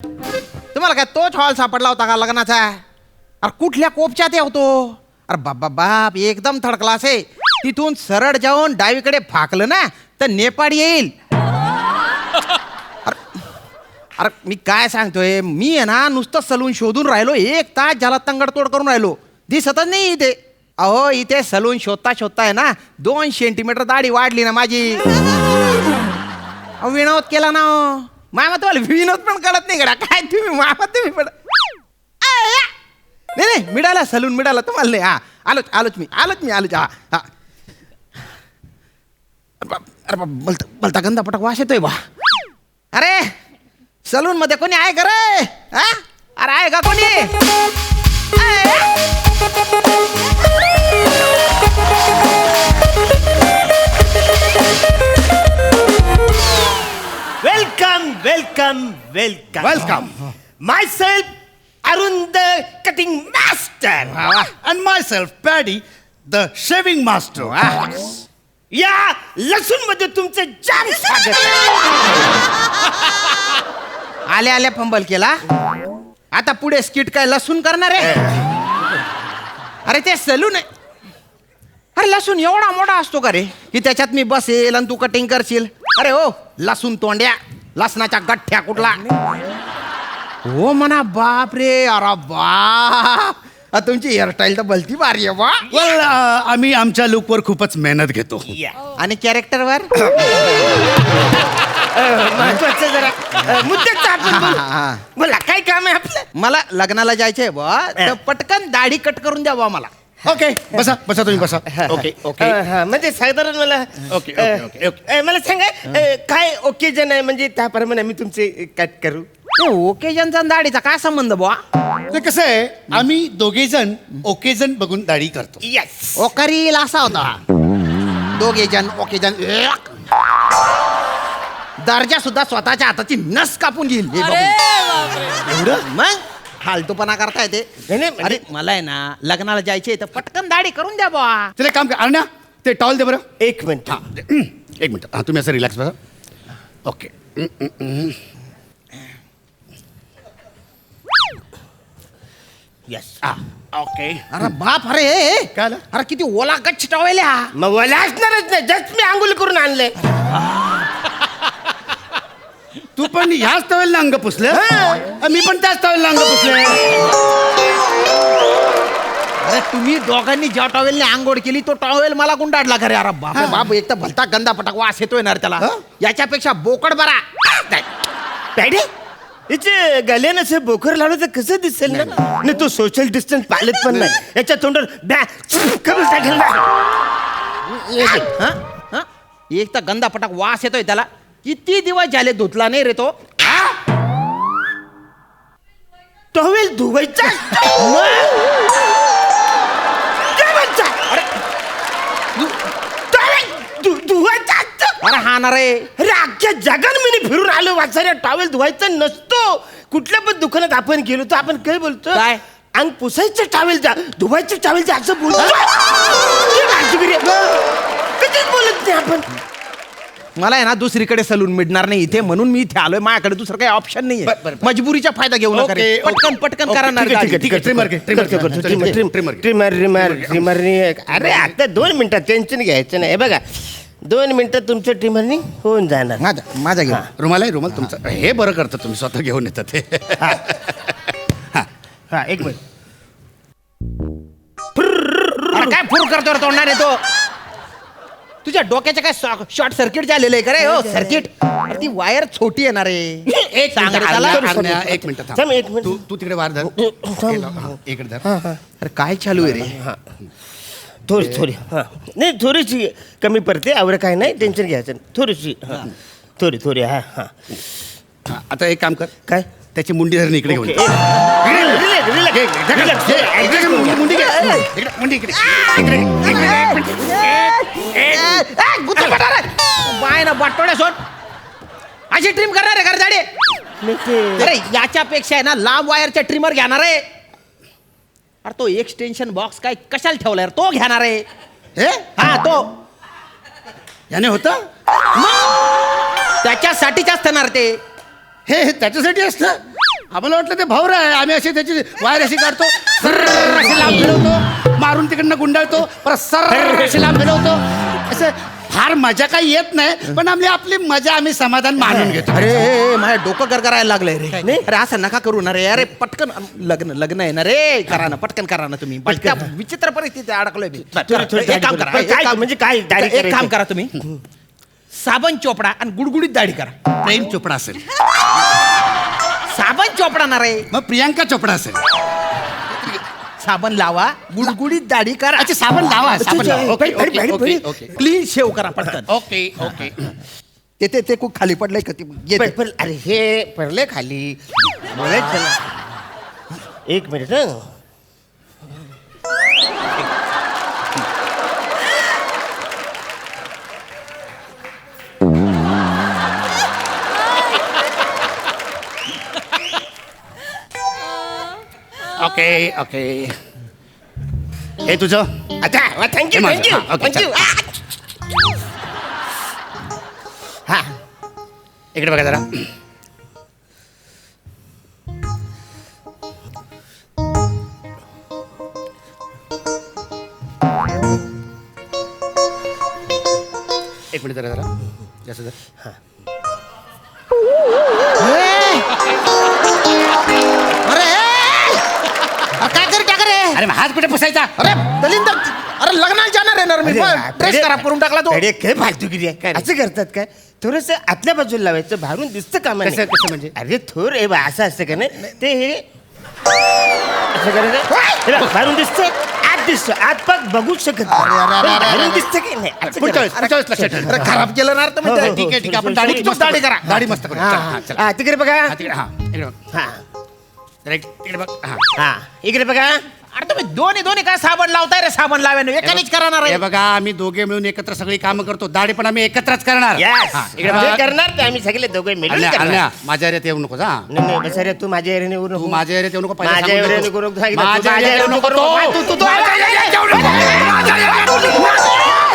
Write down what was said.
तुम्हाला काय तोच हॉल सापडला होता का लग्नाचा? अरे कुठल्या कोपच्यात होतो? अरे बाबा बाप एकदम थर्ड क्लास आहे. तिथून सरळ जाऊन डावीकडे फाकलं ना तर नेपाळ येईल. अरे मी काय सांगतोय, मी आहे ना नुसतं सलून शोधून राहिलो, 1 तास ज्याला तंगडतोड करून राहिलो, दिसतच नाही इथे. अहो इथे सलून शोधता शोधता आहे ना 2 सेंटीमीटर दाढी वाढली ना माझी. अहो विनोद केला ना मामा, तुम्हाला विनोद पण कळत नाही गड्या काय तुम्ही मामा तुम्ही पण. नाही नाही मिळाला सलून मिळाला तुम्हाला नाही. हा आलोच मी हा हा. अरे बोलता गंदा पटक वास येतोय बा. अरे सलून मध्ये कोणी आहे का रे? हा अरे आहे का कोणी? Welcome welcome welcome welcome. Myself, Arun the cutting master. And myself, Paddy, the shaving master. या लसूण मध्ये तुमचं जाम स्वागत. आल्या आल्या फंबल केला. आता पुढे स्किट काय लसूण करणार आहे? अरे ते सलून आहे. अरे लसूण एवढा मोठा असतो का रे की त्याच्यात मी बसेल आणि तू कटिंग करशील? अरे हो लसूण तोंड्या, लसणाच्या गठ्ठ्या कुठला हो म्हणा. बाप रे अरे बाप, तुमची हेअरस्टाईल तर भलती भारी आहे बा. Well, आम्ही आमच्या लुकवर खूपच मेहनत घेतो. आणि कॅरेक्टरवर महत्वाचं जरा मुद्द्याचं आपण बोलू. बोला काय काम आहे आपलं? मला लग्नाला जायचंय बा, तर पटकन दाढी कट करून द्या बा मला. ओके बसा बसा तुम्ही बसा. ओके ओके म्हणजे साधारण मला ओके ओके ओके. मला सांगा काय ओकेजन आहे, म्हणजे त्याप्रमाणे आम्ही तुमचे कट करू. ओकेजनचा दाढीचा काय संबंध बुवा? ते कसं आहे, आम्ही दोघे जण ओकेजन बघून दाढी करतो. येस. ओकरील असा होता. दोघे जण ओकेजन. दर्जा सुद्धा स्वतःच्या हाताची नस कापून घेईल हे बघून. एवढं मग फालतूपणा करता येते. अरे मला आहे ना लग्नाला जायचे तर पटकन दाढी करून द्या बुवा. चला काम कर अण्णा, ते टॉल दे बरं. एक मिनिट. एक मिनिट. हां तुम्ही असं रिलॅक्स बसा. ओके. येस. ओके. अरे बाप अरे काय आलं? अरे किती ओला गच्छ टॉवेल हा. मग मला असणारच नाही, जस्ट मी आंघोळ करून आणले. तू पण ह्याच टॉवेलनं अंग पुसलं? मी पण त्याच टॉवेलनं अंग पुसले. अरे तुम्ही दोघांनी ज्या टॉवेलने आंघोळ केली तो टॉवेल मला गुंडाळला खरे. अरे बाप रे बाप, एक तर भलता गंदा पटाक वास येतोय ना रे त्याला. याच्यापेक्षा बोकड बरा. पॅडे याचे गल्यानं असं बोकर लावलं तर कसं दिसेल ना? नाही तो सोशल डिस्टन्स पाळत पण नाही. याच्या तोंडावर करून टाकेल ना. हा? हा? एक तर गंदा पटाक वास येतोय त्याला. किती दिवस झाले धुतला नाही रे तो. टॉवेल धुवायचा. धुवायचा. अरे हा ना रे. अरे अख्ख्या जगात मी फिरून आलो वाचाऱ्या, टॉवेल धुवायचा नसतो. कुठल्या पण दुकानात आपण गेलो तर आपण काय बोलतो? काय? अंग पुसायचं टॉवेल जा, धुवायचं टॉवेल जा असं बोलतो. कधीच बोलत नाही आपण. मला आहे ना दुसरीकडे सलून मिळणार नाही इथे, म्हणून मी इथे आलोय. माझ्याकडे दुसरं काही ऑप्शन नाही. मजबुरीचा फायदा घेऊ नका रे. ओके, पटकन पटकन करा ना. ट्रिमर. अरे आता 2 मिनिटात टेन्शन घ्यायचं नाही. हे बघा 2 मिनिटात तुमच्या ट्रिमरनी होऊन जाणार. माझा घ्या. रुमाल आहे रुमाल तुमचा. हे बरं करतं तुम्ही, स्वतः घेऊन येतात ते. हा एक मिनिट. अरे काय फुर करतो रे तोंडाने तो? तुझ्या डोक्याच्या काय शॉर्ट सर्किट झालेलं आहे का रे? हो सर्किट. ती वायर छोटी येणार आहे. एक सांग रे मिनिट. त्याला. अण्णा, एक मिनिट थांब. थांब, एक मिनिट. तू तिकडे वार धर. इकडे धर. अरे काय चालू आहे रे? थोडी हां नाही थोडीशी कमी पडते. आवडं काय नाही, टेन्शन घ्यायचं नाही. थोडीशी हां थोडी हां हां. आता एक काम कर, काय? त्याची मुंडी धरून इकडे घेऊन ये. मुंडी घे. इकडे, मुंडी इकडे. बाय ना बाटोड्या सोड. अशी ट्रिम करणार आहे घर झाडे. अरे याच्यापेक्षा आहे ना लांब वायरच्या ट्रिमर घेणार आहे. अरे तो एक्सटेन्शन बॉक्स काय कशाला ठेवलाय तो घेणार आहे. हा तो याने होतं त्याच्यासाठीच असणार ते. हे त्याच्यासाठी असतं. आम्हाला वाटलं ते भाऊर आहे. आम्ही अशी त्याची वायर अशी काढतो, सर्र अशी लांब फिरवतो, मारून तिकडनं गुंडाळतो, परत सर्र अशी लांब फिरवतो. असं फार मजा काही येत नाही, पण आपली मजा आम्ही समाधान मानून घेतो. अरे माझ्या डोकं गरगरायला लागलंय रे. अरे असं नका करू ना रे. अरे पटकन लग्न आहे ना रे. करा ना, पटकन करा ना तुम्ही. त्या विचित्र परिस्थिती अडकलोय मी. एक काम करा, एक काम- म्हणजे काय दाढी एक काम करायची? करा तुम्ही. साबण चोपडा आणि गुडगुडीत दाढी करा. प्रेम चोपडा असेल, साबण चोपडा ना रे. मग प्रियांका चोपडा असेल. साबण लावा, गुडगुडीत दाढी करा. अच्छा, साबण लावा, साबण लावा. Okay, okay, okay, okay. Clean shave करा पटकन. Okay okay. ते खूप खाली पडलंय का ते पण अरे हे पडले खाली बोलायचं ना. एक मिनिट हं. Okay okay. हे तुझं. अच्छा थँक्यू हे माझं. थँक्यू हा, ओके, थँक्यू. हा, इकडे बघा जरा. एक मिनिट जरा जास्त जरा. अरे काय कर टाका रे. अरे हात कुठे पुसायचा? अरे दलिंदर, अरे लग्नाला जाणार आहे ना मी. ड्रेस खराब करून टाकला तो. अरे काय फालतूगिरी आहे काय असं करतात काय? थोडस आतल्या बाजूला लावायचं, बाहेरून दिसतं का कसं कसं म्हणजे? अरे थोर हे बा, असं असतं का नाही ते हे असं करायचं. हे बघ, बाहेरून दिसतं, आत दिसतं, आत पाक बघू शकत नाही. अरे, अरे, बाहेरून दिसतं की नाही असं पुढच्या करायचं. वेळेस लक्षात ठेव. अरे खराब केलं ना तर हो, हो, ठीक आहे ठीक आहे. आपण दाढी दाढी करा. दाढी मस्त करू. चला, हा, चला. हा तिकडे बघा. हा, तिकडे. हा, इकडे बघ. हा जरा तिकडे बघ. हा. हा इकडे बघा. अरे तुम्ही दोन्ही काय साबण लावताय रे. साबण लावायला एकानेच करणार हे आहे. बघा, आम्ही दोघे मिळून एकत्र सगळी कामं करतो. दाढी पण आम्ही एकत्रच करणार. Yes. हा, इकडे जे बघा. करणार ते आम्ही सगळे दोघे मिळून अण्णा, करणार. अण्णा, माझ्या एरियात येऊ नको. हा, नाही बस रे, तू माझ्या एरियाने येऊ तू नको. माझ्या एरियात येऊ नको. पहिलं माझ्या सांगून एरियाने देतो. येऊ नको. सांगितलं, तू माझ्या माझ्या एरियात येऊ एरियाने नको. नको. तू माझ्या एरियात येऊ नको. माझ्या एरियात येऊ नको.